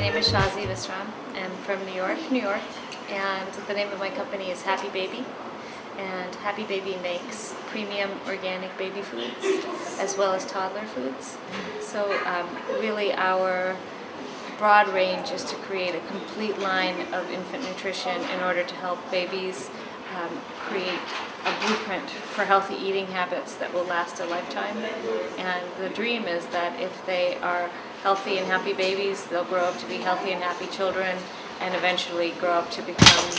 name is Shazi Visram. I'm from New York, and the name of my company is Happy Baby. And Happy Baby makes premium organic baby foods as well as toddler foods. So really our broad range is to create a complete line of infant nutrition in order to help babies create a blueprint for healthy eating habits that will last a lifetime. And the dream is that if they are healthy and happy babies, they'll grow up to be healthy and happy children and eventually grow up to become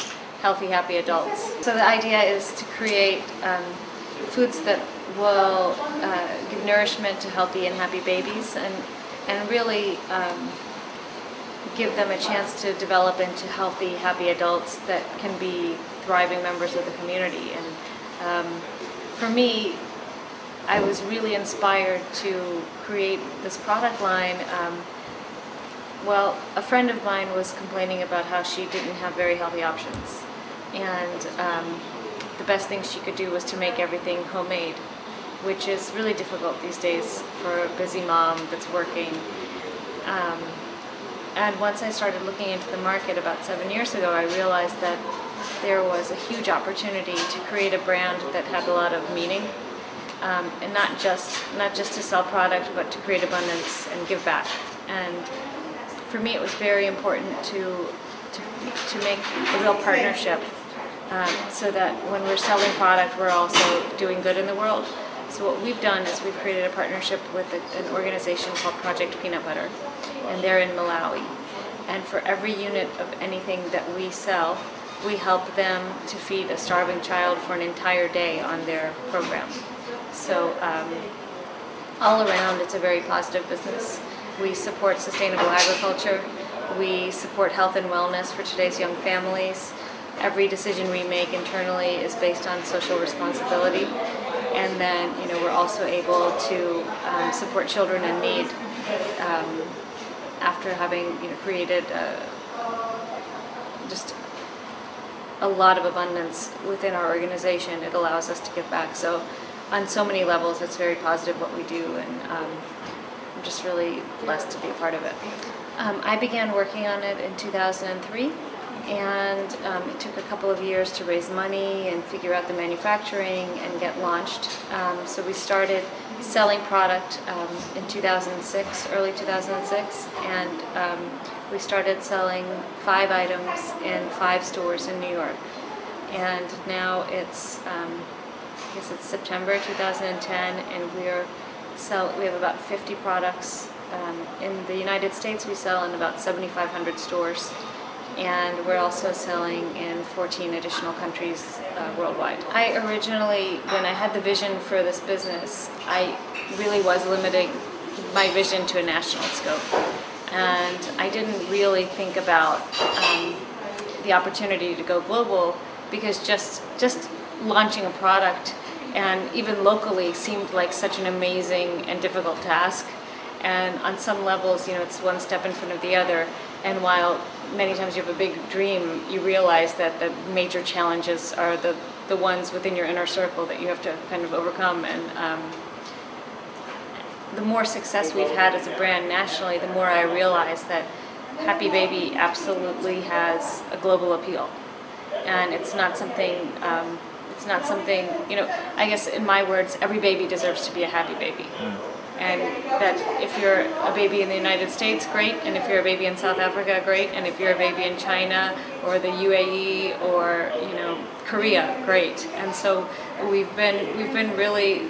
healthy, happy adults. So the idea is to create foods that will give nourishment to healthy and happy babies and really give them a chance to develop into healthy, happy adults that can be thriving members of the community. And for me, I was really inspired to create this product line. Well, a friend of mine was complaining about how she didn't have very healthy options. And the best thing she could do was to make everything homemade, which is really difficult these days for a busy mom that's working. And once I started looking into the market about 7 years ago, I realized that there was a huge opportunity to create a brand that had a lot of meaning, and not just to sell product, but to create abundance and give back. And for me, it was very important to make a real partnership, so that when we're selling product, we're also doing good in the world. So what we've done is we've created a partnership with an organization called Project Peanut Butter, and they're in Malawi. And for every unit of anything that we sell, we help them to feed a starving child for an entire day on their program. So all around, it's a very positive business. We support sustainable agriculture. We support health and wellness for today's young families. Every decision we make internally is based on social responsibility. And then, we're also able to support children in need after having, created just a lot of abundance within our organization. It allows us to give back. So on so many levels, it's very positive what we do, and I'm just really blessed to be a part of it. I began working on it in 2003. And it took a couple of years to raise money and figure out the manufacturing and get launched. So we started selling product in 2006, early 2006, and we started selling 5 items in 5 stores in New York. And now it's, I guess it's September 2010, and we have about 50 products. In the United States, we sell in about 7,500 stores. And we're also selling in 14 additional countries worldwide. I originally, when I had the vision for this business, I really was limiting my vision to a national scope. And I didn't really think about the opportunity to go global, because just launching a product and even locally seemed like such an amazing and difficult task. And on some levels, it's one step in front of the other. And while many times you have a big dream, you realize that the major challenges are the ones within your inner circle that you have to kind of overcome. And the more success we've had as a brand nationally, the more I realize that Happy Baby absolutely has a global appeal. And it's not something, I guess in my words, every baby deserves to be a happy baby. And that if you're a baby in the United States, great, and if you're a baby in South Africa, great, and if you're a baby in China or the UAE or Korea, great. And so we've been really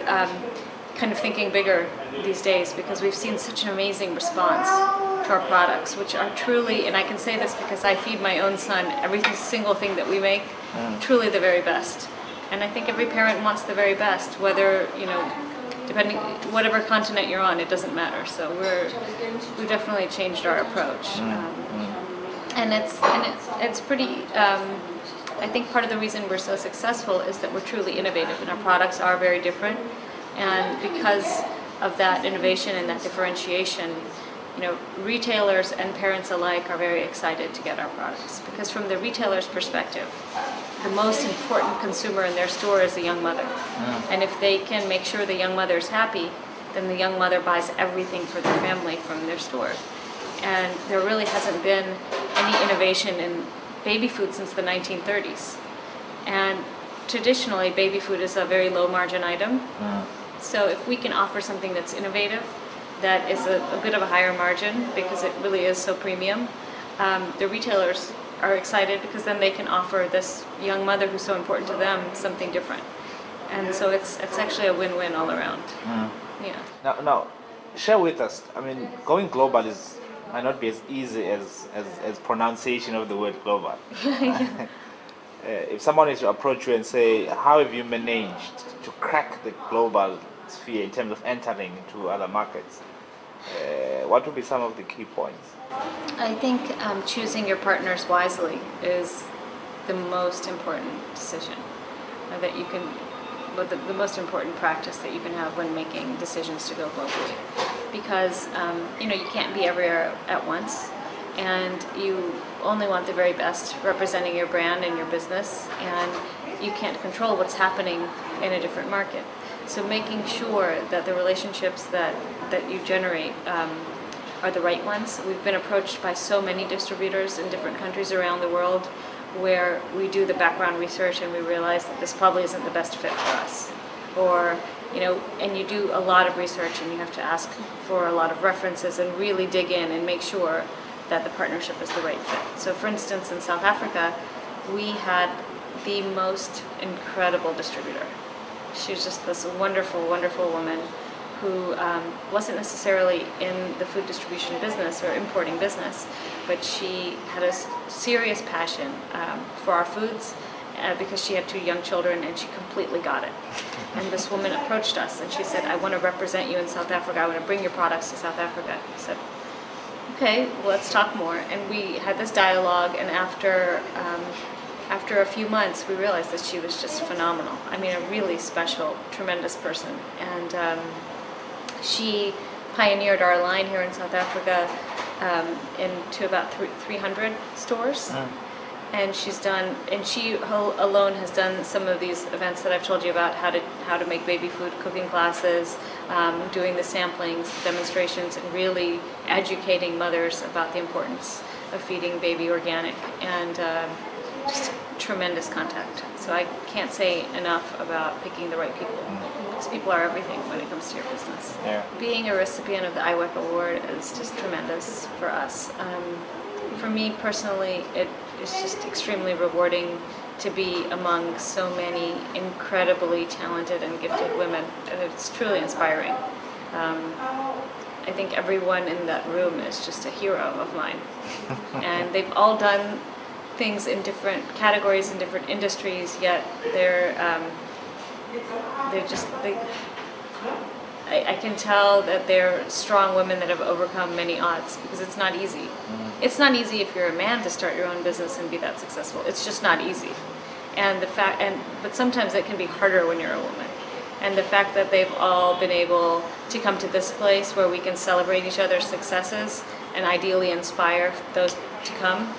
kind of thinking bigger these days, because we've seen such an amazing response to our products, which are truly, and I can say this because I feed my own son every single thing that we make, truly the very best. And I think every parent wants the very best, whether depending whatever continent you're on, it doesn't matter. So we've definitely changed our approach, and it's pretty. I think part of the reason we're so successful is that we're truly innovative, and our products are very different. And because of that innovation and that differentiation, retailers and parents alike are very excited to get our products, because from the retailer's perspective, the most important consumer in their store is the young mother. And if they can make sure the young mother is happy, then the young mother buys everything for their family from their store. And there really hasn't been any innovation in baby food since the 1930s. And traditionally, baby food is a very low margin item. So if we can offer something that's innovative, that is a bit of a higher margin because it really is so premium, the retailers are excited because then they can offer this young mother who's so important to them something different. And so it's actually a win-win all around. Yeah. Now, share with us. I mean, going global might not be as easy as pronunciation of the word global. If someone is to approach you and say, how have you managed to crack the global sphere in terms of entering into other markets, what would be some of the key points? I think choosing your partners wisely is the most important decision that you can, but the most important practice that you can have when making decisions to go globally. Because you can't be everywhere at once, and you only want the very best representing your brand and your business, and you can't control what's happening in a different market. So making sure that the relationships that you generate are the right ones. We've been approached by so many distributors in different countries around the world where we do the background research and we realize that this probably isn't the best fit for us. Or, and you do a lot of research and you have to ask for a lot of references and really dig in and make sure that the partnership is the right fit. So for instance, in South Africa, we had the most incredible distributor. She was just this wonderful, wonderful woman who wasn't necessarily in the food distribution business or importing business, but she had a serious passion for our foods because she had 2 young children and she completely got it. And this woman approached us and she said, I want to represent you in South Africa. I want to bring your products to South Africa. I said, okay, well, let's talk more. And we had this dialogue, and after a few months, we realized that she was just phenomenal. I mean, a really special, tremendous person. And she pioneered our line here in South Africa into about 300 stores. And she alone has done some of these events that I've told you about, how to make baby food, cooking classes, doing the samplings, demonstrations, and really educating mothers about the importance of feeding baby organic, and just tremendous contact. So I can't say enough about picking the right people, because people are everything when it comes to your business. Yeah. Being a recipient of the iwec award is just tremendous for us. For me personally, it is just extremely rewarding to be among so many incredibly talented and gifted women. It's truly inspiring. I think everyone in that room is just a hero of mine. And they've all done things in different categories, in different industries, yet I can tell that they're strong women that have overcome many odds, because it's not easy. It's not easy if you're a man to start your own business and be that successful. It's just not easy. But sometimes it can be harder when you're a woman. And the fact that they've all been able to come to this place where we can celebrate each other's successes and ideally inspire those to come,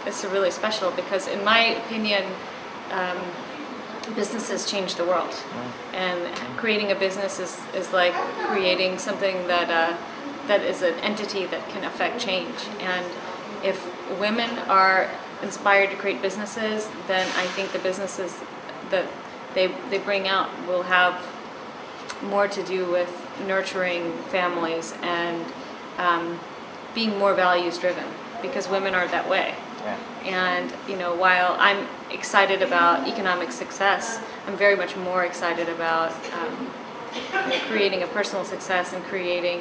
it's really special, because in my opinion, businesses change the world. And creating a business is like creating something that is an entity that can affect change. And if women are inspired to create businesses, then I think the businesses that they bring out will have more to do with nurturing families and being more values driven, because women are that way. Yeah. And while I'm excited about economic success, I'm very much more excited about creating a personal success and creating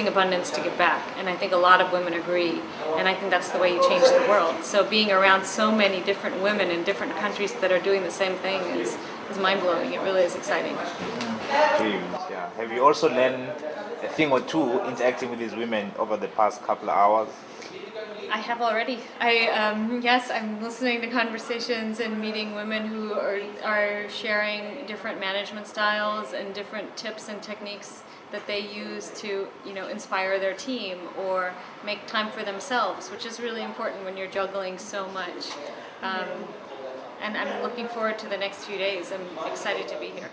abundance to give back. And I think a lot of women agree, and I think that's the way you change the world. So being around so many different women in different countries that are doing the same thing is mind-blowing. It really is exciting. Yeah. Have you also learned a thing or two interacting with these women over the past couple of hours? I have already. Yes, I'm listening to conversations and meeting women who are sharing different management styles and different tips and techniques that they use to, inspire their team or make time for themselves, which is really important when you're juggling so much. And I'm looking forward to the next few days. I'm excited to be here.